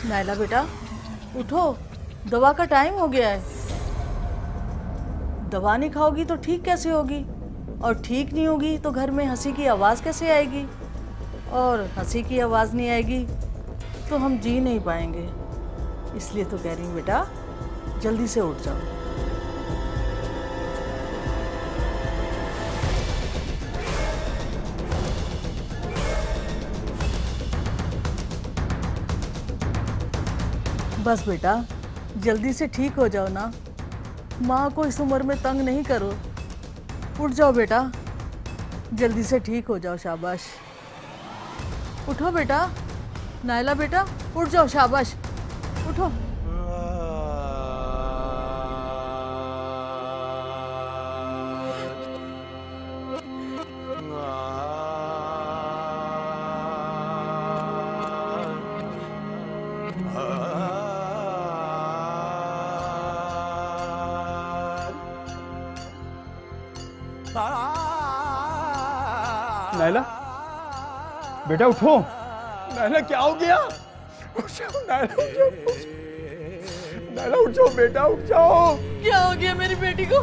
नायला बेटा उठो, दवा का टाइम हो गया है। दवा नहीं खाओगी तो ठीक कैसे होगी, और ठीक नहीं होगी तो घर में हंसी की आवाज़ कैसे आएगी, और हंसी की आवाज़ नहीं आएगी तो हम जी नहीं पाएंगे। इसलिए तो कह रही हूँ बेटा, जल्दी से उठ जाओ। बस बेटा, जल्दी से ठीक हो जाओ ना। माँ को इस उम्र में तंग नहीं करो। उठ जाओ बेटा, जल्दी से ठीक हो जाओ। शाबाश, उठो बेटा। नायला बेटा उठ जाओ, शाबाश उठो। नायला बेटा उठो। नायला क्या हो गया? उठ जाओ नायला, उठ जाओ। नायला उठ जाओ बेटा, उठ जाओ। क्या हो गया मेरी बेटी को?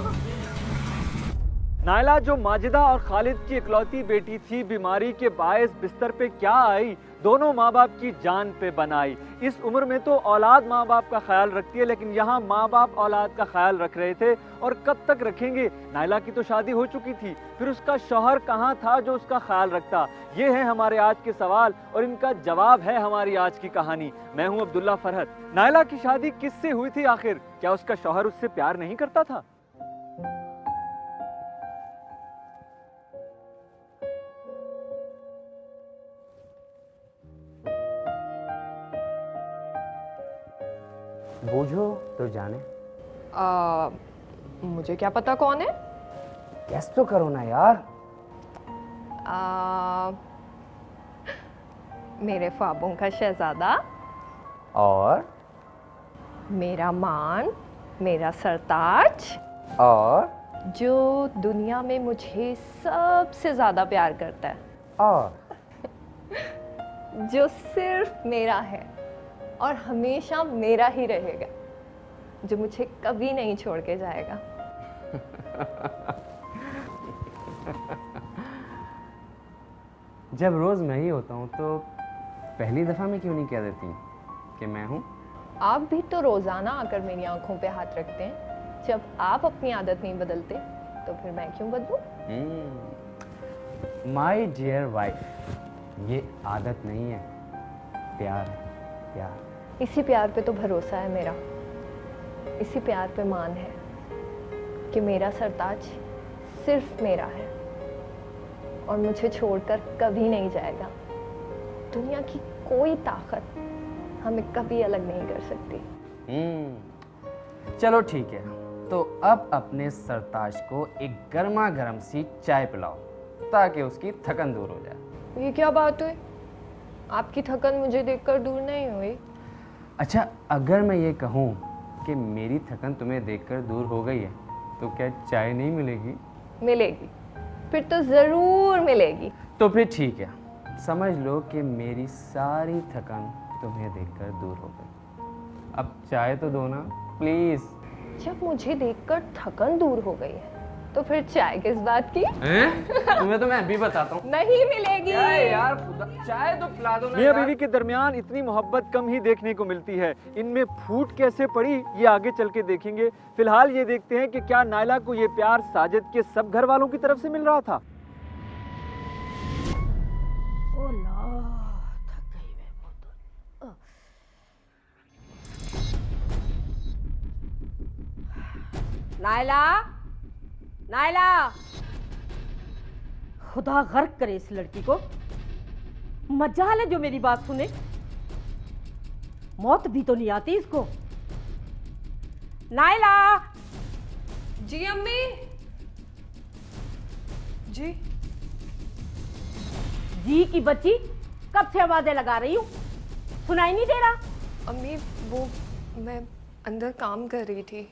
नायला जो माजिदा और खालिद की इकलौती बेटी थी, बीमारी के बायस बिस्तर पे क्या आई, दोनों माँ बाप की जान पे बनाई। इस उम्र में तो औलाद माँ बाप का ख्याल रखती है, लेकिन यहाँ माँ बाप औलाद का ख्याल रख रहे थे, और कब तक रखेंगे। नायला की तो शादी हो चुकी थी, फिर उसका शौहर कहाँ था जो उसका ख्याल रखता। ये है हमारे आज के सवाल, और इनका जवाब है हमारी आज की कहानी। मैं हूँ अब्दुल्ला फरहत। नायला की शादी किससे हुई थी आखिर? क्या उसका शौहर उससे प्यार नहीं करता था? बूझो तो जाने। मुझे क्या पता कौन है। गेस तो करो ना यार। मेरे ख्वाबों का शहजादा, और मेरा मान, मेरा सरताज, और जो दुनिया में मुझे सबसे ज्यादा प्यार करता है, और जो सिर्फ मेरा है और हमेशा मेरा ही रहेगा, जो मुझे कभी नहीं छोड़ के जाएगा। जब रोज मैं ही होता हूँ तो पहली दफा में क्यों नहीं कह देती कि मैं हूँ? आप भी तो रोजाना आकर मेरी आंखों पे हाथ रखते हैं। जब आप अपनी आदत नहीं बदलते तो फिर मैं क्यों बदलूं? माई डियर वाइफ, ये आदत नहीं है, प्यार है, प्यार। इसी प्यार पे तो भरोसा है मेरा, इसी प्यार पे मान है कि मेरा सरताज सिर्फ मेरा है और मुझे छोड़कर कभी नहीं जाएगा। दुनिया की कोई ताकत हमें कभी अलग नहीं कर सकती। चलो ठीक है, तो अब अपने सरताज को एक गर्मा गर्म सी चाय पिलाओ ताकि उसकी थकन दूर हो जाए। ये क्या बात हुई? आपकी थकन मुझे देखकर दूर नहीं हुई। अच्छा, अगर मैं ये कहूँ कि मेरी थकन तुम्हें देखकर दूर हो गई है तो क्या चाय नहीं मिलेगी? मिलेगी, फिर तो जरूर मिलेगी। तो फिर ठीक है, समझ लो कि मेरी सारी थकन तुम्हें देखकर दूर हो गई। अब चाय तो दो ना प्लीज। जब मुझे देखकर थकन दूर हो गई है तो फिर चाय किस बात की? तुम्हें तो मैं भी बताता हूँ। नहीं मिलेगी यार, चाय तो पिला दो ना। मियां बीवी के दरमियान इतनी मोहब्बत कम ही देखने को मिलती है। इनमें फूट कैसे पड़ी ये आगे चल के देखेंगे। फिलहाल ये देखते हैं कि क्या नायला को ये प्यार साजिद के सब घर वालों की तरफ से मिल रहा था। नायला, नायला, खुदा गर्क करे इस लड़की को। मजाल है जो मेरी बात सुने। मौत भी तो नहीं आती इसको। नायला। जी अम्मी। जी जी की बच्ची, कब से आवाजें लगा रही हूँ, सुनाई नहीं दे रहा? अम्मी वो मैं अंदर काम कर रही थी,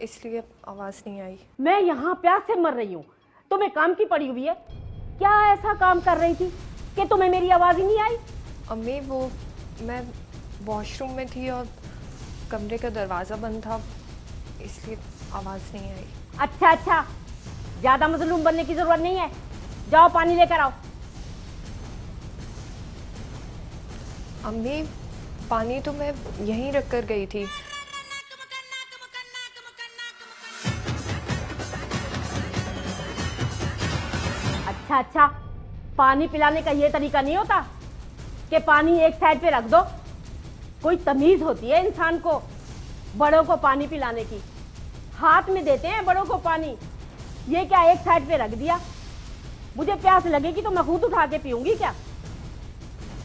इसलिए आवाज नहीं आई। मैं यहाँ प्यास से मर रही हूँ, तुम्हें काम की पड़ी हुई है। क्या ऐसा काम कर रही थी कि तुम्हें मेरी आवाज ही नहीं आई? अम्मी वो मैं वॉशरूम में थी और कमरे का दरवाज़ा बंद था, इसलिए आवाज़ नहीं आई। अच्छा अच्छा, ज्यादा मजलूम बनने की जरूरत नहीं है, जाओ पानी लेकर आओ। अम्मी, पानी तो मैं यहीं रख कर गई थी। अच्छा अच्छा, पानी पिलाने का ये तरीका नहीं होता कि पानी एक साइड पे रख दो। कोई तमीज होती है इंसान को बड़ों को पानी पिलाने की। हाथ में देते हैं बड़ों को पानी, ये क्या एक साइड पे रख दिया। मुझे प्यास लगेगी तो मैं खुद उठा के पीऊंगी क्या?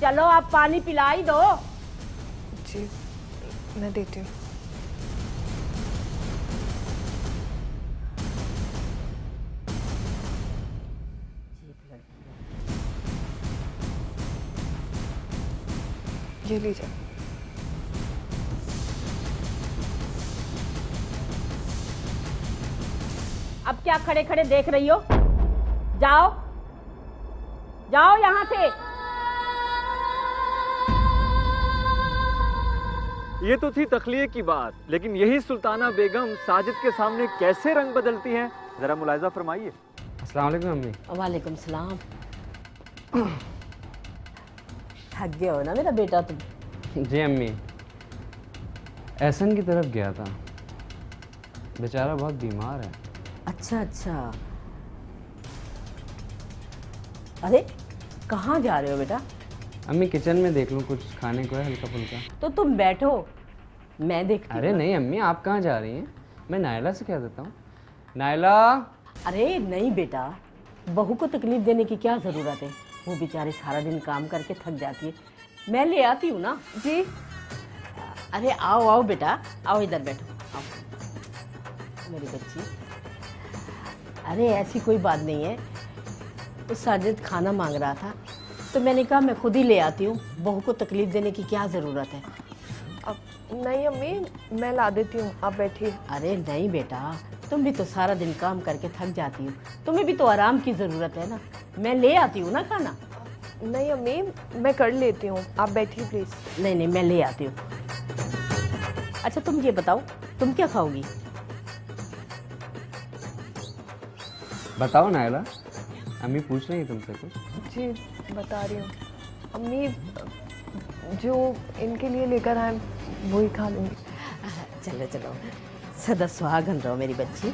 चलो आप पानी पिला ही दो। जी, मैं देती हूँ। ये लीजिए। अब क्या खड़े खड़े देख रही हो? जाओ जाओ यहां से। ये तो थी तखलीए की बात, लेकिन यही सुल्ताना बेगम साजिद के सामने कैसे रंग बदलती हैं, जरा मुलाहिजा फरमाइए। अस्सलाम वालेकुम अम्मी। वालेकुम सलाम। थक गए हो ना मेरा बेटा तुम? जी अम्मी, एहसन की तरफ गया था, बेचारा बहुत बीमार है। अच्छा अच्छा। अरे कहाँ जा रहे हो बेटा? अम्मी किचन में देख लूँ कुछ खाने को है हल्का फुल्का। तो तुम बैठो, मैं देखती अरे हूँ। नहीं अम्मी, आप कहाँ जा रही हैं? मैं नायला से कह देता हूँ। नायला। अरे नहीं बेटा, बहू को तकलीफ देने की क्या ज़रूरत है? वो बेचारे सारा दिन काम करके थक जाती है, मैं ले आती हूँ ना। जी। अरे आओ आओ बेटा, आओ इधर बैठो, आओ मेरी बच्ची। अरे ऐसी कोई बात नहीं है, तो साजिद खाना मांग रहा था तो मैंने कहा मैं खुद ही ले आती हूँ, बहू को तकलीफ देने की क्या ज़रूरत है? अब नहीं अम्मी, मैं ला देती हूँ, आप बैठिए। अरे नहीं बेटा, तुम भी तो सारा दिन काम करके थक जाती हो, तुम्हें भी तो आराम की ज़रूरत है ना। मैं ले आती हूँ ना खाना। नहीं अम्मी, मैं कर लेती हूँ, आप बैठिए प्लीज़। नहीं नहीं, मैं ले आती हूँ। अच्छा तुम ये बताओ, तुम क्या खाओगी? बताओ नायला, अम्मी पूछ रही है तुमसे कुछ। जी बता रही हूँ अम्मी, जो इनके लिए लेकर आए वही खा लूँगी। चलो चलो, सदा सुहागन रहो मेरी बच्ची।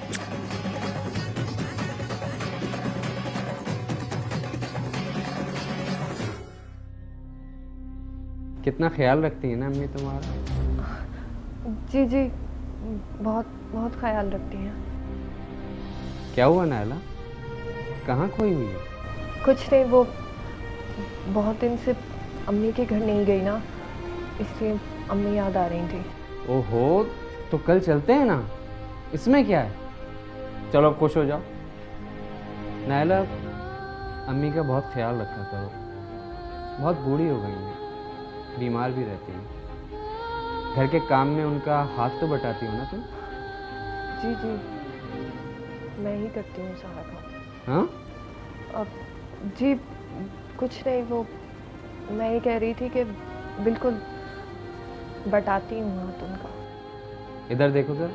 कितना ख्याल रखती है ना अम्मी तुम्हारा। जी जी, बहुत बहुत ख्याल रखती हैं। क्या हुआ नायला, कहाँ खोई हुई है? कुछ नहीं, वो बहुत दिन से अम्मी के घर नहीं गई ना, इसलिए अम्मी याद आ रही थी। ओहो, तो कल चलते हैं ना, इसमें क्या है। चलो अब खुश हो जाओ। नायला, अम्मी का बहुत ख्याल रखा करो, बहुत बूढ़ी हो गई हैं, बीमार भी रहती हैं। घर के काम में उनका हाथ तो बटाती हो ना तुम? जी जी, मैं ही करती हूँ सारा काम। हाँ? अब जी कुछ नहीं, वो मैं ये कह रही थी कि बिल्कुल बटाती हूँ हाथ उनका। इधर देखो सर।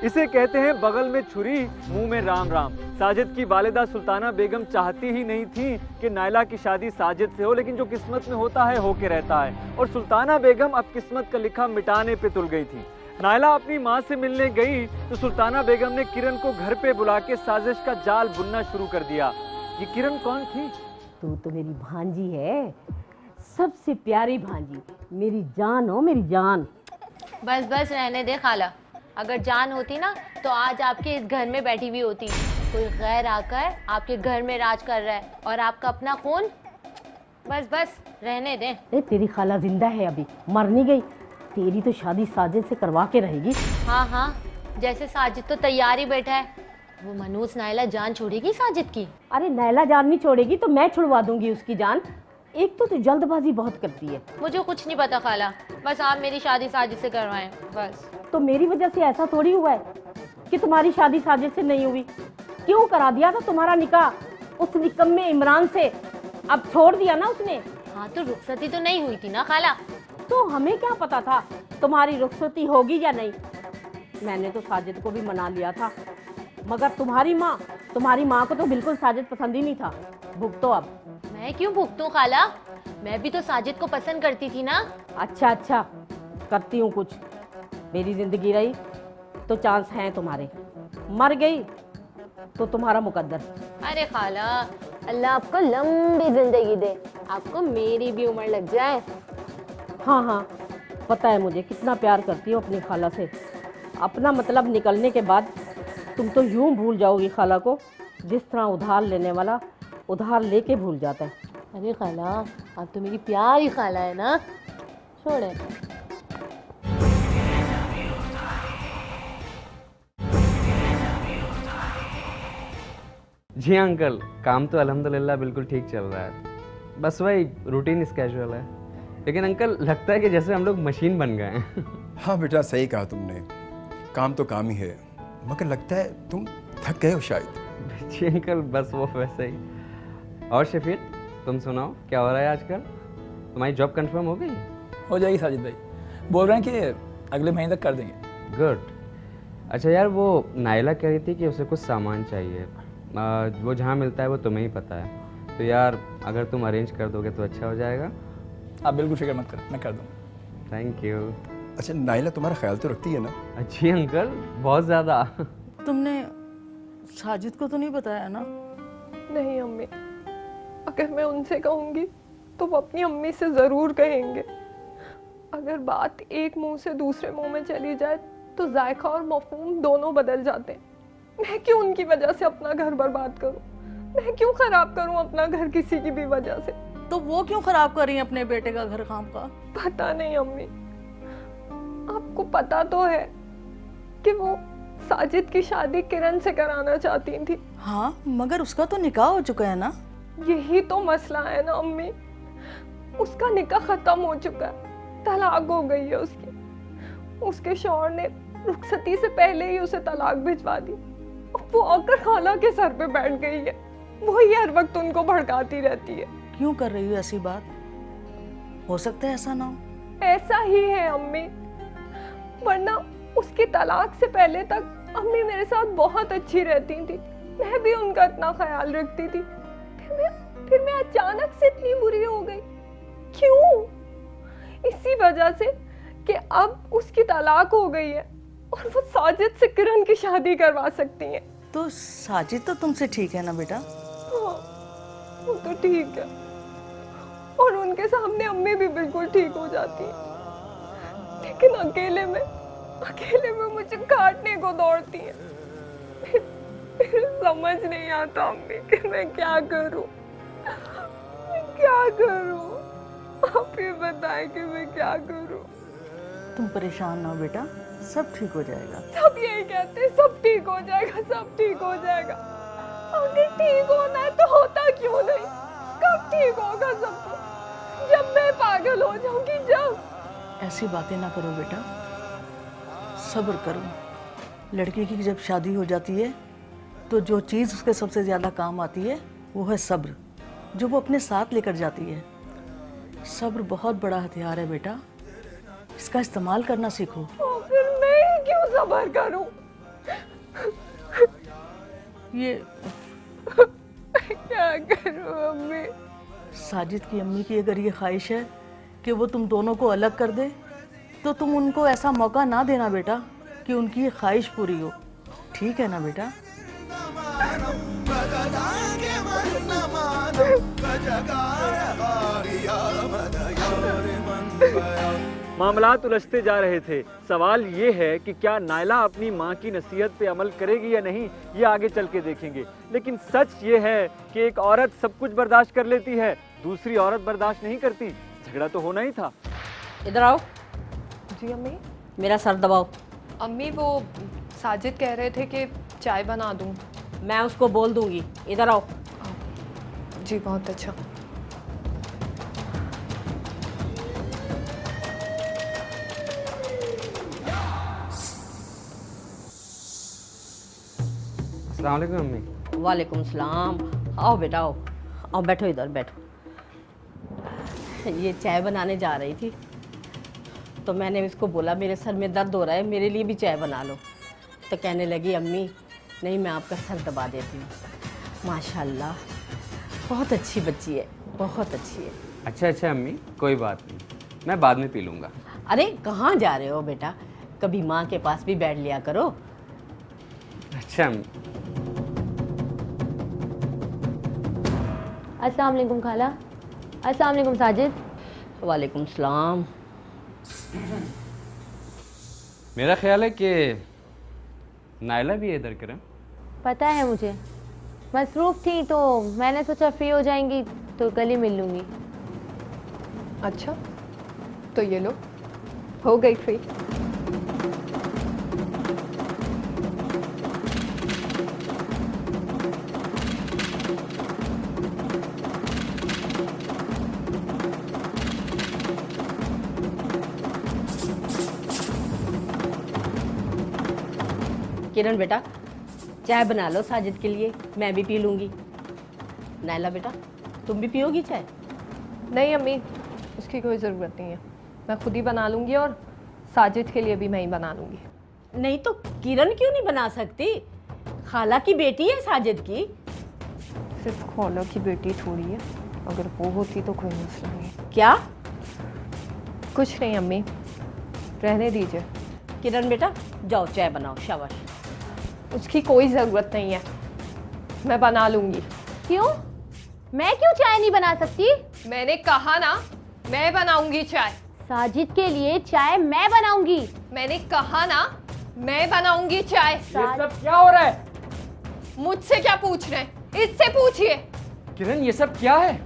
इसे कहते हैं बगल में छुरी मुंह में राम राम। साजिद की वालिदा सुल्ताना बेगम चाहती ही नहीं थी कि नायला की शादी साजिद से हो, लेकिन जो किस्मत में होता है होके रहता है। और सुल्ताना बेगम अब किस्मत का लिखा मिटाने पे तुल गई थी। नायला अपनी माँ से मिलने गई तो सुल्ताना बेगम ने किरण को घर पे बुला के साजिश का जाल बुनना शुरू कर दिया। ये किरण कौन थी? तू तो मेरी भांजी है, सबसे प्यारी भांजी, मेरी जान हो, मेरी जान। बस बस रहने दे खाला, अगर जान होती ना तो आज आपके इस घर में बैठी हुई होती। कोई गैर आकर आपके घर में राज कर रहा है और आपका अपना खून। बस बस रहने दे। ए, तेरी खाला जिंदा है, अभी मर नहीं गई। तेरी तो शादी साजिद से करवा के रहेगी। हाँ हाँ, जैसे साजिद तो तैयार ही बैठा है। वो मनूस नायला जान छोड़ेगी साजिद की? अरे नैला जान नहीं छोड़ेगी तो मैं छुड़वा दूंगी उसकी जान। एक तो तू जल्दबाजी बहुत करती है। मुझे कुछ नहीं पता खाला, बस आप मेरी शादी साजिद से करवाएं बस। तो मेरी वजह से ऐसा थोड़ी हुआ है कि तुम्हारी शादी साजिद से नहीं हुई। क्यों करा दिया था तुम्हारा निकाह उस निकम्मे इमरान से? अब छोड़ दिया ना उसने। हाँ तो रुखसती तो नहीं हुई थी ना खाला। तो हमें क्या पता था तुम्हारी रुखसती होगी या नहीं। मैंने तो साजिद को भी मना लिया था, मगर तुम्हारी माँ को तो बिल्कुल साजिद पसंद ही नहीं था। भुगतो अब। मैं क्यों भुगतूं खाला, मैं भी तो साजिद को पसंद करती थी ना। अच्छा अच्छा, करती हूँ कुछ। मेरी जिंदगी रही तो चांस हैं तुम्हारे, मर गई तो तुम्हारा मुकद्दर। अरे खाला, अल्लाह आपको लंबी जिंदगी दे, आपको मेरी भी उम्र लग जाए। हाँ हाँ, पता है मुझे कितना प्यार करती हो अपनी खाला से। अपना मतलब निकलने के बाद तुम तो यूं भूल जाओगी खाला को, जिस तरह उधार लेने वाला उधार लेके भूल जाता है। अरे खाला, आप तो मेरी प्यारी खाला है ना, छोड़े। जी अंकल, काम तो अल्हम्दुलिल्लाह बिल्कुल ठीक चल रहा है, बस वही रूटीन स्केजुअल है। लेकिन अंकल लगता है कि जैसे हम लोग मशीन बन गए हैं। हाँ बेटा, सही कहा तुमने, काम तो काम ही है, मगर लगता है तुम थक गए हो शायद। जी अंकल, बस वो वैसे ही। और शफीक, तुम सुनाओ क्या हो रहा है आजकल? तुम्हारी जॉब कंफर्म हो गई? हो जाएगी साजिद भाई, बोल रहे हैं कि अगले महीने तक कर देंगे। गुड। अच्छा यार, वो नायला कह रही थी कि उसे कुछ सामान चाहिए, वो जहाँ मिलता है वो तुम्हें ही पता है, तो यार अगर तुम अरेंज कर दोगे तो अच्छा हो जाएगा। आप बिल्कुल फिक्र मत करें, मैं कर दूँगा। Thank you. अच्छा, नाइला तुम्हारा ख्याल तो रखती है ना? जी अंकल, बहुत ज़्यादा। तुमने साजिद को तो नहीं बताया ना? नहीं अम्मी, अगर मैं उनसे कहूँगी तो वो अपनी अम्मी से ज़रूर कहेंगे। अगर बात एक मुंह से दूसरे मुंह में चली जाए तो जायका और मफहूम दोनों बदल जाते हैं। मैं क्यों उनकी वजह से अपना घर बर्बाद करूं? मैं क्यों खराब करूं अपना घर किसी की भी वजह से? तो वो क्यों खराब कर रही है अपने बेटे का घर काम का? पता नहीं अम्मी, आपको पता तो है कि वो साजिद की शादी किरण से कराना चाहती थी। हाँ, मगर उसका तो निकाह हो चुका है ना? यही तो मसला है ना अम्मी, उसका निकाह खत्म हो चुका है, तलाक हो गई है उसकी। उसके शौहर ने रुखसती से पहले ही उसे तलाक भिजवा दी। वो आकर खाला के सर पे बैठ गई है, वही हर वक्त उनको भड़काती रहती है। क्यों कर रही हो ऐसी बात? हो सकता है ऐसा ना हो। ऐसा ही है अम्मी, वरना उसकी तलाक से पहले तक अम्मी मेरे साथ बहुत अच्छी रहती थी, मैं भी उनका इतना ख्याल रखती थी। फिर मैं अचानक से इतनी बुरी हो गई। क्यों? इसी वजह से कि अब उसकी तलाक हो गई है और वो साजिद से किरण की शादी करवा सकती हैं। तो साजिद तो तुमसे ठीक है ना बेटा? हाँ, वो तो ठीक है, और उनके सामने अम्मी भी बिल्कुल ठीक हो जाती है, लेकिन अकेले में मुझे काटने को दौड़ती है। मेरे समझ नहीं आता अम्मी कि मैं क्या करूं, आप ही बताएं कि मैं क्या करूं। तुम परेशान ना हो बेटा, सब ठीक हो जाएगा। सब यही कहते हैं, सब ठीक हो जाएगा, सब ठीक हो जाएगा। अगर ठीक होना है तो होता क्यों नहीं? कब ठीक होगा सब कुछ? जब मैं पागल हो जाऊंगी, जब। ऐसी बातें ना करो बेटा, सब्र करो। लड़की की जब शादी हो जाती है तो जो चीज़ उसके सबसे ज़्यादा काम आती है वो है सब्र, जो वो अपने साथ लेकर जाती है। सब्र बहुत बड़ा हथियार है बेटा, इसका इस्तेमाल करना सीखो। तो फिर मैं क्यों सब्र करूं? ये क्या करूं अम्मी? साजिद की अम्मी की अगर ये ख्वाहिश है कि वो तुम दोनों को अलग कर दे, तो तुम उनको ऐसा मौका ना देना बेटा कि उनकी ये ख्वाहिश पूरी हो। ठीक है ना बेटा? मामलात उलझते जा रहे थे। सवाल ये है कि क्या नायला अपनी माँ की नसीहत पे अमल करेगी या नहीं, ये आगे चल के देखेंगे। लेकिन सच ये है कि एक औरत सब कुछ बर्दाश्त कर लेती है, दूसरी औरत बर्दाश्त नहीं करती। झगड़ा तो होना ही था। इधर आओ। जी अम्मी। मेरा सर दबाओ। अम्मी, वो साजिद कह रहे थे कि चाय बना दूं। मैं उसको बोल दूंगी, इधर आओ। जी बहुत अच्छा। अस्सलाम वालेकुम अम्मी। वालेकुम सलाम। आओ बेटा आओ, आओ बैठो, इधर बैठो। ये चाय बनाने जा रही थी तो मैंने इसको बोला मेरे सर में दर्द हो रहा है, मेरे लिए भी चाय बना लो। तो कहने लगी अम्मी नहीं, मैं आपका सर दबा देती हूँ। माशाल्लाह बहुत अच्छी बच्ची है, बहुत अच्छी है। अच्छा अच्छा अम्मी, कोई बात नहीं, मैं बाद में पी लूँगा। अरे कहाँ जा रहे हो बेटा, कभी माँ के पास भी बैठ लिया करो। अच्छा अम्मी। अस्सलाम वालेकुम खाला। अस्सलाम वालेकुम साजिद। वालेकुम सलाम। मेरा ख्याल है कि नायला भी है इधर किरण। पता है मुझे, मसरूफ़ थी तो मैंने सोचा फ्री हो जाएंगी तो कल ही मिल लूँगी। अच्छा, तो ये लो, हो गई फ्री। किरण बेटा चाय बना लो साजिद के लिए, मैं भी पी लूँगी। नायला बेटा तुम भी पियोगी चाय? नहीं अम्मी, उसकी कोई ज़रूरत नहीं है, मैं खुद ही बना लूँगी और साजिद के लिए भी मैं ही बना लूँगी। नहीं तो किरण क्यों नहीं बना सकती? खाला की बेटी है साजिद की। सिर्फ खाला की बेटी थोड़ी है, अगर वो होती तो कोई मसला नहीं। क्या? कुछ नहीं अम्मी, रहने दीजिए। किरण बेटा जाओ चाय बनाओ, शाबाश। उसकी कोई ज़रूरत नहीं है, मैं बना लूँगी। क्यों? मैं क्यों चाय नहीं बना सकती? मैंने कहा ना, मैं बनाऊँगी चाय। साजिद के लिए चाय मैं बनाऊंगी। मैंने कहा ना, मैं बनाऊँगी चाय। ये सब क्या हो रहा है? मुझसे क्या पूछ रहे हैं? इससे पूछिए। किरण ये सब क्या है?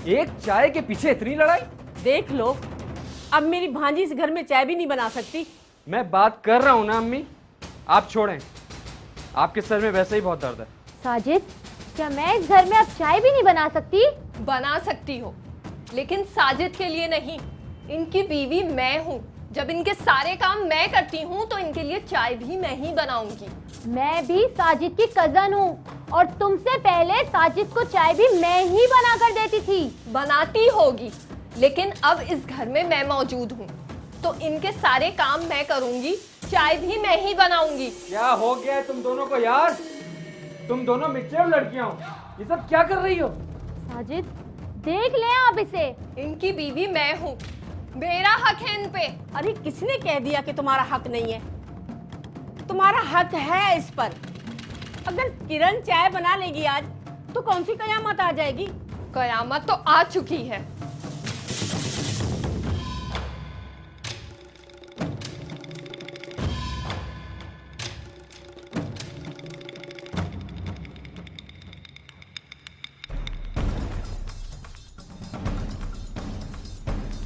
एक चाय के पीछे इतनी लड़ाई? देख लो, अब मेरी भांजी इस घर में चाय भी नहीं बना सकती। मैं बात कर रहा हूँ ना अम्मी, आप छोड़ें, आपके सर में वैसे ही बहुत दर्द है। साजिद, क्या मैं इस घर में अब चाय भी नहीं बना सकती? बना सकती हो, लेकिन साजिद के लिए नहीं। इनकी बीवी मैं हूँ, जब इनके सारे काम मैं करती हूँ तो इनके लिए चाय भी मैं ही बनाऊंगी। मैं भी साजिद की कजन हूँ और तुमसे पहले साजिद को चाय भी मैं ही बना कर देती थी। बनाती होगी, लेकिन अब इस घर में मैं मौजूद हूँ तो इनके सारे काम मैं करूंगी, चाय भी मैं ही बनाऊंगी। क्या हो गया है तुम दोनों को यार? तुम दोनों मिक्सचर लड़कियां हो, ये सब क्या कर रही हो? साजिद देख ले आप इसे। इनकी बीवी मैं हूँ, मेरा हक है इन पे। अरे किसने कह दिया कि तुम्हारा हक नहीं है? तुम्हारा हक है इस पर। अगर किरण चाय बना लेगी आज तो कौन सी कयामत आ जाएगी? कयामत तो आ चुकी है।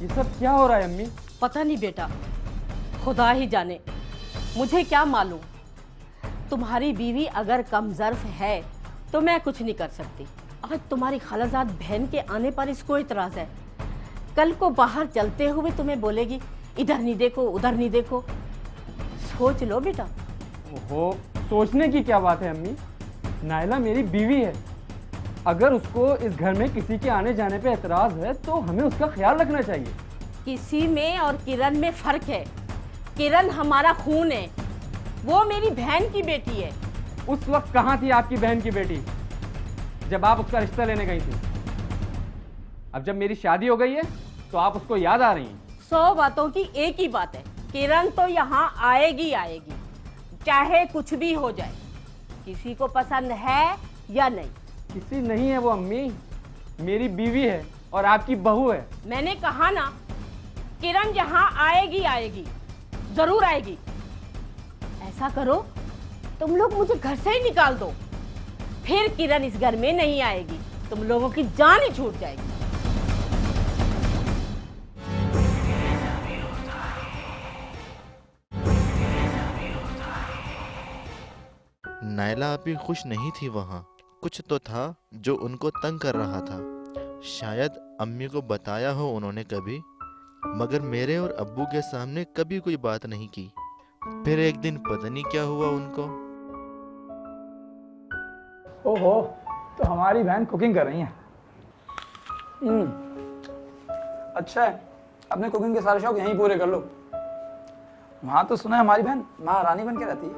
ये सब क्या हो रहा है अम्मी? पता नहीं बेटा, खुदा ही जाने, मुझे क्या मालूम। तुम्हारी बीवी अगर कमजर्फ है तो मैं कुछ नहीं कर सकती। आज तुम्हारी खालाजाद बहन के आने पर इसको इतराज है, कल को बाहर चलते हुए तुम्हें बोलेगी इधर नहीं देखो उधर नहीं देखो। सोच लो बेटा। ओहो, सोचने की क्या बात है अम्मी? नायला मेरी बीवी है, अगर उसको इस घर में किसी के आने जाने पे एतराज है तो हमें उसका ख्याल रखना चाहिए। किसी में और किरण में फर्क है। किरण हमारा खून है, वो मेरी बहन की बेटी है। उस वक्त कहाँ थी आपकी बहन की बेटी जब आप उसका रिश्ता लेने गई थी? अब जब मेरी शादी हो गई है तो आप उसको याद आ रही हैं। 100 बातों की एक ही बात है, किरण तो यहाँ आएगी आएगी, चाहे कुछ भी हो जाए। किसी को पसंद है या नहीं? किसी नहीं है वो अम्मी, मेरी बीवी है और आपकी बहू है। मैंने कहा ना, किरण यहाँ आएगी आएगी, जरूर आएगी। ऐसा करो, तुम लोग मुझे घर से ही निकाल दो, फिर किरण इस घर में नहीं आएगी, तुम लोगों की जान ही छूट जाएगी। नायला अभी खुश नहीं थी वहाँ। कुछ तो था जो उनको तंग कर रहा था। शायद अम्मी को बताया हो उन्होंने कभी, मगर मेरे और अब्बू के सामने कभी कोई बात नहीं की। फिर एक दिन पता नहीं क्या हुआ उनको। ओहो, तो हमारी बहन कुकिंग कर रही हैं। अच्छा है, अपने कुकिंग के सारे शौक यहीं पूरे कर लो। वहां तो सुना है हमारी बहन महारानी बन के रहती है,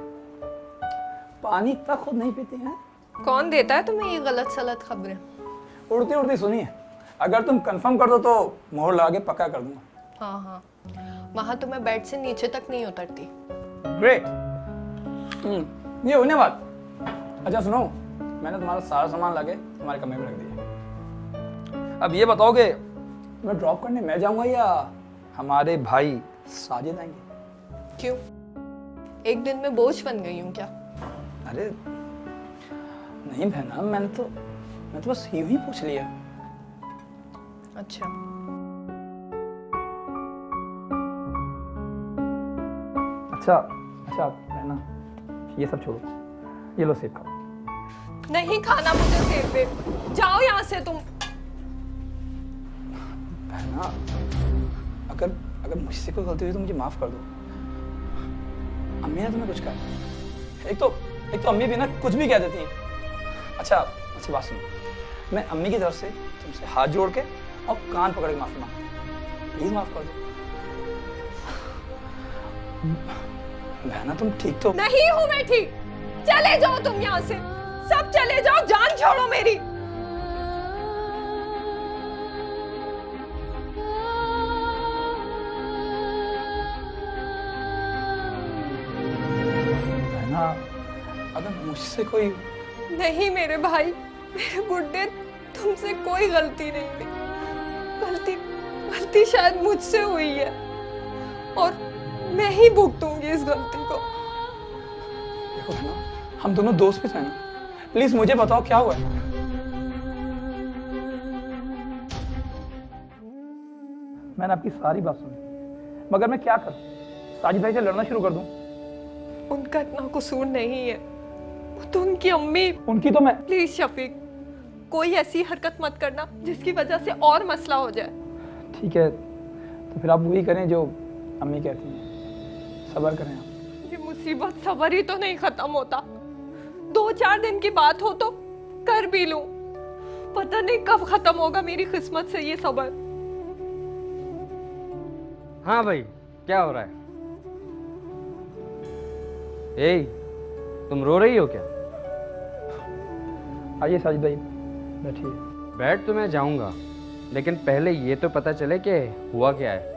पानी तक खुद नहीं पीती है। कौन देता है तुम्हें ये गलत सलत खबरें? उड़ती उड़ती सुनी है। अगर तुम कंफर्म कर दो तो मोहर लगा के पक्का कर दूंगा। हाँ हाँ, वहां तो मैं बेड से नीचे तक नहीं उतरती। ग्रेट। ये होने बात। अच्छा सुनो, मैंने तुम्हारा सारा सामान लाके तुम्हारे कमरे में रख दिया। अब ये बताओगे मैं ड्रॉप करने मैं जाऊंगा या हमारे भाई साजिद आएंगे? क्यों, एक दिन में बोझ बन गई हूँ क्या? अरे नहीं बहना, मैं तो बस यूं ही पूछ लिया। अच्छा, अच्छा बहना, ये सब छोड़ो, ये लो सेब खाओ। नहीं खाना मुझे सेब वेब, जाओ यहाँ से तुम। बहना, अगर मुझसे कोई गलती हुई तो मुझे माफ कर दो। अम्मी ने तुम्हें कुछ कहा? एक तो अम्मी भी ना कुछ भी कह देती है। अच्छा बात सुनो, मैं अम्मी की तरफ से तुमसे हाथ जोड़ के और कान पकड़ के माफी मांगता हूँ, प्लीज माफ कर दो। बहना तुम ठीक तो? नहीं हूँ मैं ठीक, चले जाओ तुम यहाँ से, सब चले जाओ, जान छोड़ो मेरी। बहना, अगर मुझसे कोई... नहीं मेरे भाई, मेरे गुड्डे, तुमसे कोई गलती नहीं हुई। गलती शायद मुझसे हुई है और मैं ही भुगतूंगी इस गलती को। देखो बहना, हम दोनों दोस्त भी थे ना, प्लीज मुझे बताओ क्या हुआ है। मैंने आपकी सारी बात सुनी, मगर मैं क्या करूं? साजिद भाई से लड़ना शुरू कर दूं? उनका इतना कसूर नहीं है, वो तो उनकी अम्मी। उनकी तो मैं... प्लीज शफीक, कोई ऐसी हरकत मत करना जिसकी वजह से और मसला हो जाए। ठीक है, तो फिर आप वही करें जो अम्मी कहती हैं, सब्र करें आप। ये मुसीबत सब्र ही तो नहीं खत्म होता, 2-4 दिन की बात हो तो कर भी लूं, पता नहीं कब खत्म होगा मेरी किस्मत से ये सब्र। हाँ भाई, क्या हो रहा है? ए, तुम रो रही हो क्या? आइए साजिद भाई, बैठिए। बैठ तो मैं जाऊंगा, लेकिन पहले ये तो पता चले कि हुआ क्या है।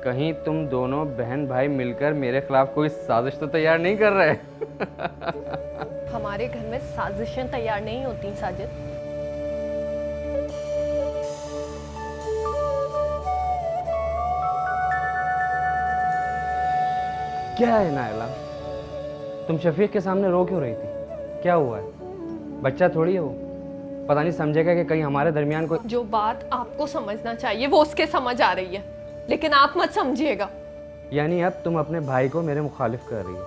कहीं तुम दोनों बहन भाई मिलकर मेरे खिलाफ कोई साजिश तो तैयार नहीं कर रहे? हमारे घर में साजिशें तैयार नहीं होती साजिद। क्या है नायला, तुम शफीक के सामने रो क्यों रही थी? क्या हुआ है? बच्चा थोड़ी है वो, पता नहीं समझेगा कि कहीं हमारे दरमियान कोई... जो बात आपको समझना चाहिए वो उसके समझ आ रही है, लेकिन आप मत समझिएगा। यानी अब तुम अपने भाई को मेरे मुखालिफ कर रही हो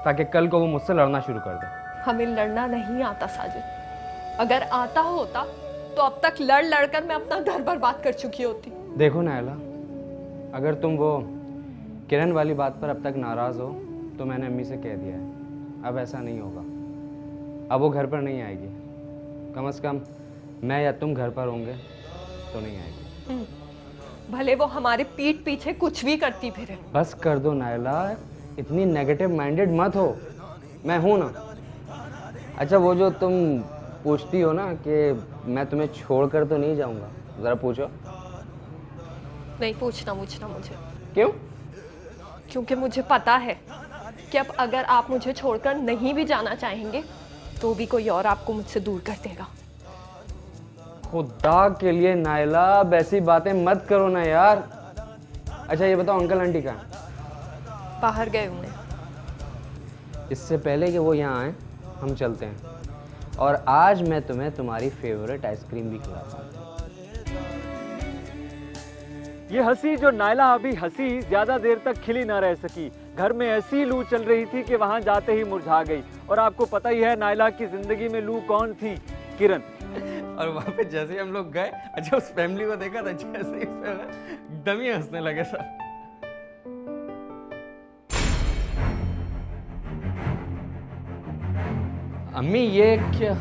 ताकि कल को वो मुझसे लड़ना शुरू कर दे। हमें लड़ना नहीं आता साजिद, अगर आता होता तो अब तक लड़ कर मैं अपना घर बर्बाद कर चुकी होती। देखो नायला, अगर तुम वो किरण वाली बात पर अब तक नाराज़ हो तो मैंने अम्मी से कह दिया है, अब ऐसा नहीं होगा। अब वो घर पर नहीं आएगी, कम से कम मैं या तुम घर पर होंगे तो नहीं आएगी। भले वो हमारे पीठ पीछे कुछ भी करती फिरे। बस कर दो नायला, इतनी नेगेटिव माइंडेड मत हो, मैं हूं ना। अच्छा, वो जो तुम पूछती हो ना कि मैं तुम्हें छोड़कर तो नहीं जाऊंगा, ज़रा पूछो। नहीं पूछना मुझे। क्यों? क्योंकि मुझे पता है कि अब अगर आप मुझे छोड़कर नहीं भी जाना चाहेंगे तो भी कोई और आपको मुझसे दूर कर देगा। खुदा के लिए नायला, वैसी बातें मत करो ना यार। अच्छा ये बताओ, अंकल आंटी कहाँ हैं? बाहर गए होंगे। इससे पहले कि वो यहाँ आए, हम चलते हैं और आज मैं तुम्हें तुम्हारी फेवरेट आइसक्रीम भी खिलाता हूँ। ये हंसी जो नायला अभी हंसी ज्यादा देर तक खिली ना रह सकी। घर में ऐसी लू चल रही थी कि वहां जाते ही मुरझा गई। और आपको पता ही है नायला की जिंदगी में लू कौन थी? किरण। और वहाँ पे जैसे ही हम लोग गए, अच्छा उस फैमिली को देखा था, जैसे ही एकदम ही हंसने लगे सब। अम्मी ये क्या?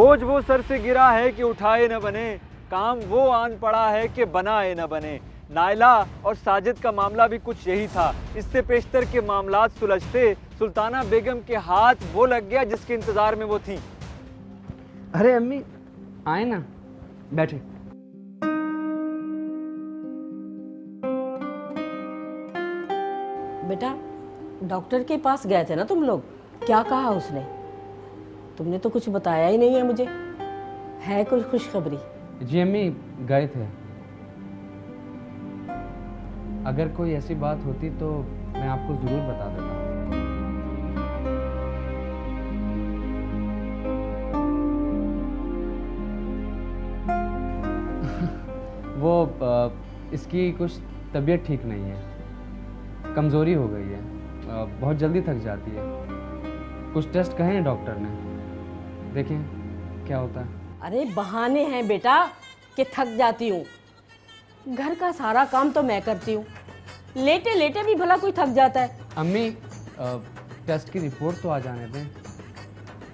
बोझ वो सर से गिरा है कि उठाए न बने, काम वो आन पड़ा है कि बनाए न बने। नायला और साजिद का मामला भी कुछ यही था। इससे पेशतर के मामलात सुलझते सुल्ताना बेगम के हाथ वो लग गया जिसके इंतजार में वो थी। अरे अम्मी आए ना, बैठे। बेटा डॉक्टर के पास गए थे ना तुम लोग, क्या कहा उसने? तुमने तो कुछ बताया ही नहीं है मुझे। है कोई खुशखबरी? जी अम्मी गए थे। अगर कोई ऐसी बात होती तो मैं आपको ज़रूर बता देता। वो इसकी कुछ तबीयत ठीक नहीं है, कमज़ोरी हो गई है, बहुत जल्दी थक जाती है। कुछ टेस्ट कहे हैं डॉक्टर ने, देखें क्या होता है। अरे बहाने हैं बेटा कि थक जाती हूँ। घर का सारा काम तो मैं करती हूँ, लेटे लेटे भी भला कोई थक जाता है। अम्मी टेस्ट की रिपोर्ट तो आ जाने दें,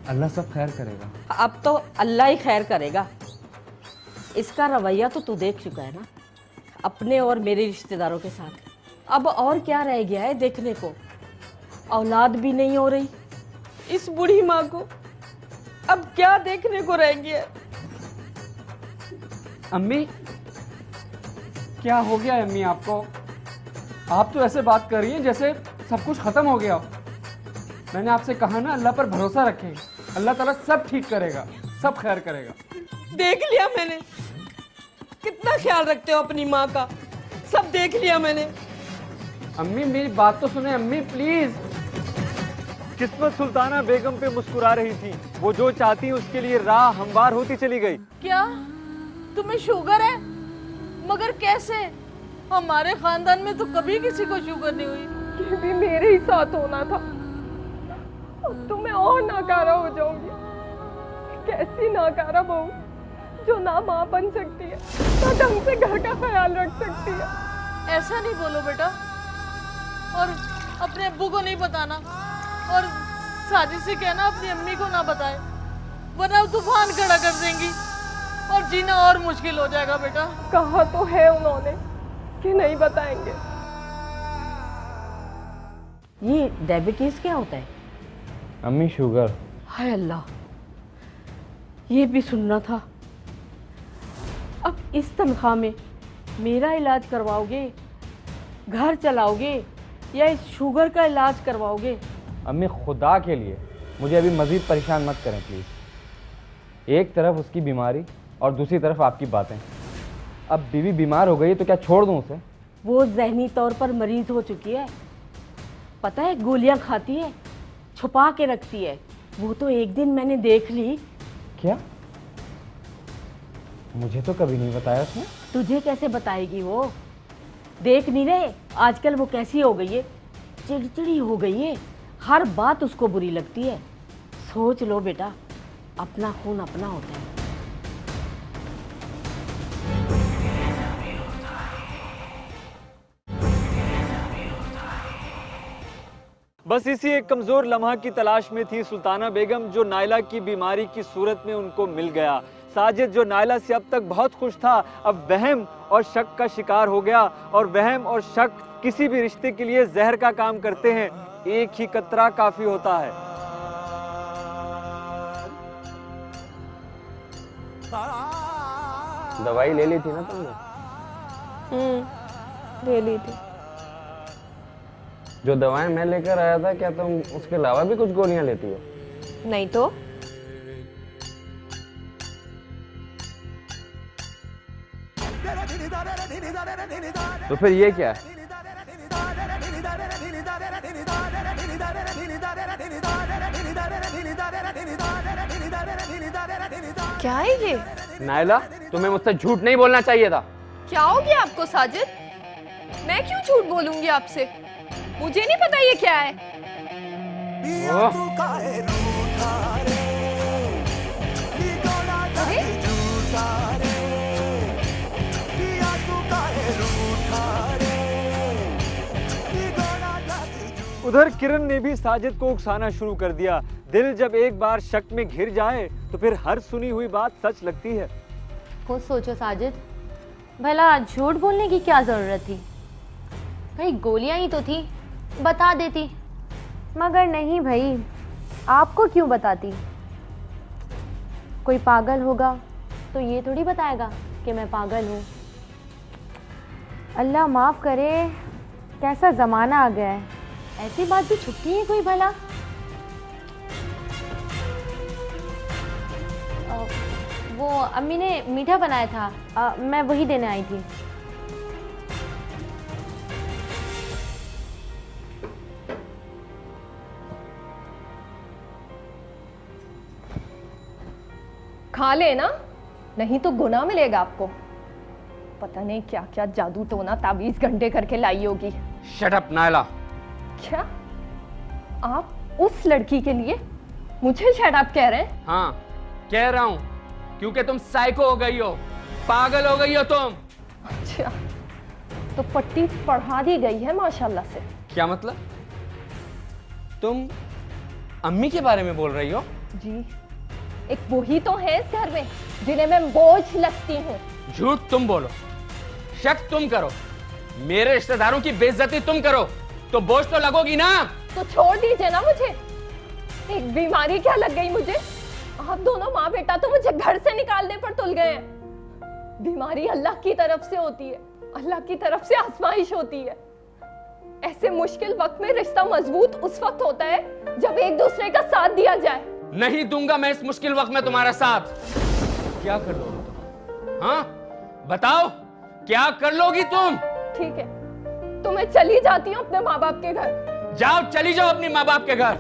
अल्लाह सब खैर करेगा। अब तो अल्लाह ही खैर करेगा। इसका रवैया तो तू देख चुका है ना, अपने और मेरे रिश्तेदारों के साथ। अब और क्या रह गया है देखने को? औलाद भी नहीं हो रही इस बूढ़ी माँ को, अब क्या देखने को रह गया है? अम्मी क्या हो गया है अम्मी आपको? आप तो ऐसे बात कर रही हैं जैसे सब कुछ खत्म हो गया हो। मैंने आपसे कहा ना अल्लाह पर भरोसा रखें, अल्लाह ताला सब ठीक करेगा, सब खैर करेगा। देख लिया मैंने, कितना ख्याल रखते हो अपनी माँ का, सब देख लिया मैंने। अम्मी मेरी बात तो सुने अम्मी प्लीज। किस्मत सुल्ताना बेगम पे मुस्कुरा रही थी। वो जो चाहती उसके लिए राह हमवार होती चली गई। क्या तुम्हें शुगर है? मगर कैसे? हमारे खानदान में तो कभी किसी को शुगर नहीं हुई। ये भी मेरे ही साथ होना था। अब तो मैं और नाकारा हो जाऊंगी। कैसी नाकारा बहू जो ना माँ बन सकती है, ना ढंग से घर का ख्याल रख सकती है। ऐसा नहीं बोलो बेटा, और अपने अब्बू को नहीं बताना, और साजिद से कहना अपनी अम्मी को ना बताए, वरना वो तूफान खड़ा कर देंगी और जीना और मुश्किल हो जाएगा बेटा। कहा तो है उन्होंने कि नहीं बताएंगे। ये डायबिटीज क्या होता है? अम्मी शुगर। हाय अल्लाह, ये भी सुनना था। अब इस तनख्वाह में मेरा इलाज करवाओगे, घर चलाओगे, या इस शुगर का इलाज करवाओगे? अम्मी खुदा के लिए मुझे अभी मज़ीद परेशान मत करें प्लीज़। एक तरफ उसकी बीमारी और दूसरी तरफ आपकी बातें। अब बीवी बीमार हो गई तो क्या छोड़ दूं उसे? वो जहनी तौर पर मरीज हो चुकी है, पता है, गोलियां खाती है, छुपा के रखती है। वो तो एक दिन मैंने देख ली। क्या? मुझे तो कभी नहीं बताया उसने। तुझे कैसे बताएगी वो? देख नहीं रहे आजकल वो कैसी हो गई है, चिड़चिड़ी हो गई है, हर बात उसको बुरी लगती है। सोच लो बेटा, अपना खून अपना होता है। बस इसी एक कमजोर लम्हा की तलाश में थी सुल्ताना बेगम, जो नायला की बीमारी की सूरत में उनको मिल गया। साजिद जो नायला से अब तक बहुत खुश था, अब वहम और शक का शिकार हो गया, और वहम और शक किसी भी रिश्ते के लिए जहर का काम करते हैं। एक ही कतरा काफी होता है। दवाई ले ली थी ना तुमने? ले ली थी। जो दवाएं मैं लेकर आया था, क्या तुम उसके अलावा भी कुछ गोलियां लेती हो? नहीं तो तो फिर ये क्या है? क्या है ये? नायला, तुम्हें मुझसे झूठ नहीं बोलना चाहिए था। क्या हो गया आपको साजिद? मैं क्यों झूठ बोलूंगी आपसे? मुझे नहीं पता ये क्या है। उधर किरण ने भी साजिद को उकसाना शुरू कर दिया। दिल जब एक बार शक में घिर जाए तो तो फिर हर सुनी हुई बात सच लगती है। खुद सोचो साजिद, भला झूठ बोलने की क्या जरूरत थी? भाई गोलियां ही तो थी, बता देती। मगर नहीं भाई, आपको क्यों बताती? कोई पागल होगा तो ये थोड़ी बताएगा कि मैं पागल हूँ। अल्लाह माफ़ करे, कैसा ज़माना आ गया है, ऐसी बात भी छुपती है कोई भला? वो अम्मी ने मीठा बनाया था, मैं वही देने आई थी। खा लेना, नहीं तो गुनाह मिलेगा आपको। पता नहीं क्या क्या जादू टोना ताबीज गंडे करके लाई होगी। Shut up Naila. क्या आप उस लड़की के लिए मुझे शट अप कह रहे हैं? हाँ कह रहा हूँ, क्योंकि तुम साइको हो गई हो, पागल हो गई हो तुम। अच्छा, तो पट्टी पढ़ा दी गई है माशाल्लाह से। क्या मतलब? तुम अम्मी के बारे में बोल रही हो? जी, एक वही तो है इस घर में जिन्हें मैं बोझ लगती हूँ। झूठ तुम बोलो, शक तुम करो, मेरे रिश्तेदारों की बेइज्जती तुम करो, तो बोझ तो लगोगी ना। तो छोड़ दीजिए ना मुझे। एक बीमारी क्या लग गई मुझे? आप दोनों माँ बेटा तो मुझे घर से निकालने पर तुल गए हैं। बीमारी अल्लाह की तरफ से होती है, अल्लाह की तरफ से आजमाइश होती है। ऐसे मुश्किल वक्त में रिश्ता मजबूत उस वक्त होता है जब एक दूसरे का साथ दिया जाए। नहीं दूंगा मैं इस मुश्किल वक्त में तुम्हारा साथ। क्या कर लोगी तुम? हाँ बताओ, क्या कर लोगी तुम? ठीक है, तो मैं चली जाती हूँ अपने माँ बाप के घर। जाओ, चली जाओ अपनी माँ बाप के घर,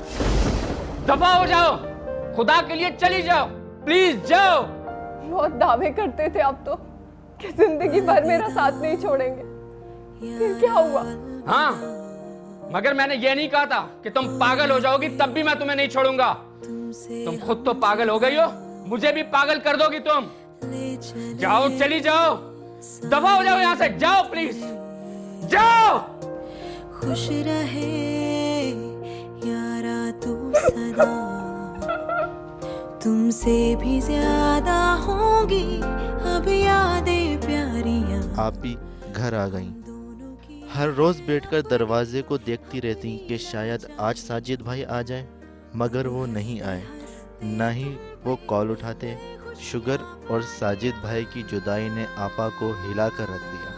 दफा हो जाओ, खुदा के लिए चली जाओ, प्लीज जाओ। बहुत दावे करते थे आप तो कि जिंदगी भर मेरा साथ नहीं छोड़ेंगे, फिर क्या हुआ? हाँ, मगर मैंने ये नहीं कहा था कि तुम पागल हो जाओगी तब भी मैं तुम्हें नहीं छोड़ूंगा। तुम खुद तो पागल हो गई हो, मुझे भी पागल कर दोगी तुम। जाओ, चली जाओ, दफा हो जाओ यहां से, जाओ प्लीज, जाओ। खुश रहे यारा तू सदा, तुमसे भी ज्यादा होंगी अब यादें प्यारियां। आप भी घर आ गईं। हर रोज बैठकर दरवाजे को देखती रहती कि शायद आज साजिद भाई आ जाए, मगर वो नहीं आए, ना ही वो कॉल उठाते। शुगर और साजिद भाई की जुदाई ने आपा को हिला कर रख दिया।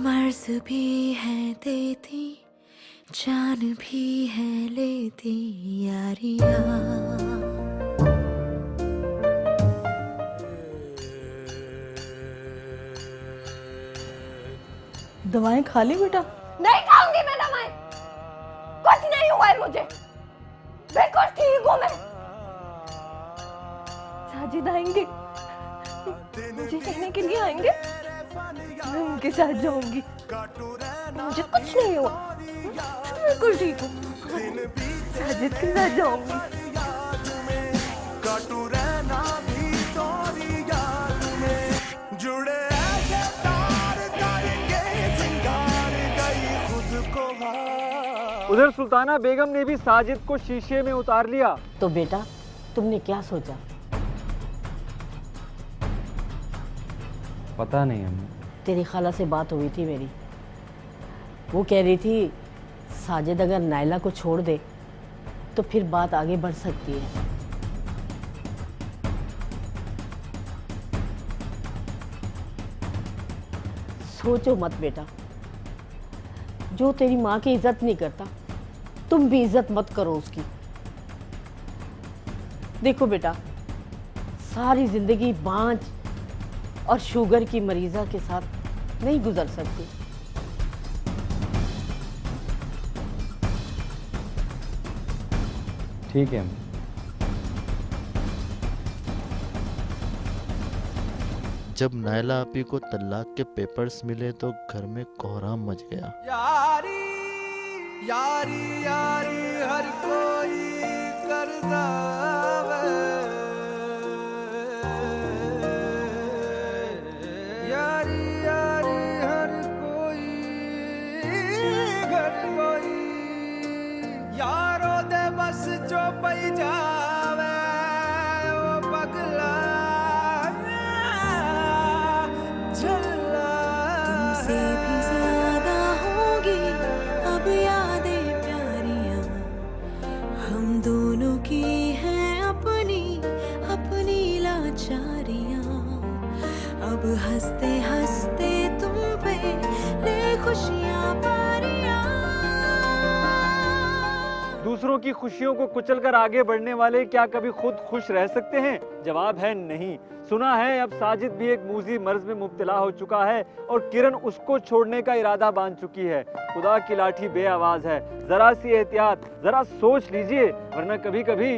मर्ज भी है देती, जान भी है लेती यारियां। दवाएं खा ली बेटा? नहीं खाऊंगी मैं दवाएं, कुछ नहीं हुआ है मुझे, बिल्कुल ठीक हूँ मैं। साजिद आएंगे, मुझे कहने के लिए आएंगे, मैं उनके साथ जाऊंगी, मुझे कुछ नहीं हुआ, बिल्कुल ठीक हूँ, साजिद के साथ जाऊंगी। उधर सुल्ताना बेगम ने भी साजिद को शीशे में उतार लिया। तो बेटा तुमने क्या सोचा? पता नहीं अम्मी। तेरी खाला से बात हुई थी मेरी, वो कह रही थी साजिद अगर नायला को छोड़ दे तो फिर बात आगे बढ़ सकती है। सोचो मत बेटा, जो तेरी माँ की इज्जत नहीं करता तुम भी इज्जत मत करो उसकी। देखो बेटा, सारी जिंदगी बांझ और शुगर की मरीजा के साथ नहीं गुजर सकती। ठीक है अम्मी। जब नायला आपी को तलाक के पेपर्स मिले तो घर में कोहराम मच गया। यारी यारी यारी हर कोई करदा वे, यारी यारी हर कोई घर कोई यार दूसरों की खुशियों को कुचलकर आगे बढ़ने वाले क्या कभी खुद खुश रह सकते हैं? जवाब है नहीं। सुना है अब साजिद भी एक मूजी मर्ज में मुब्तला हो चुका है और किरण उसको छोड़ने का इरादा बांध चुकी है। खुदा की लाठी बे आवाज है, जरा सी एहतियात, जरा सोच लीजिए, वरना कभी कभी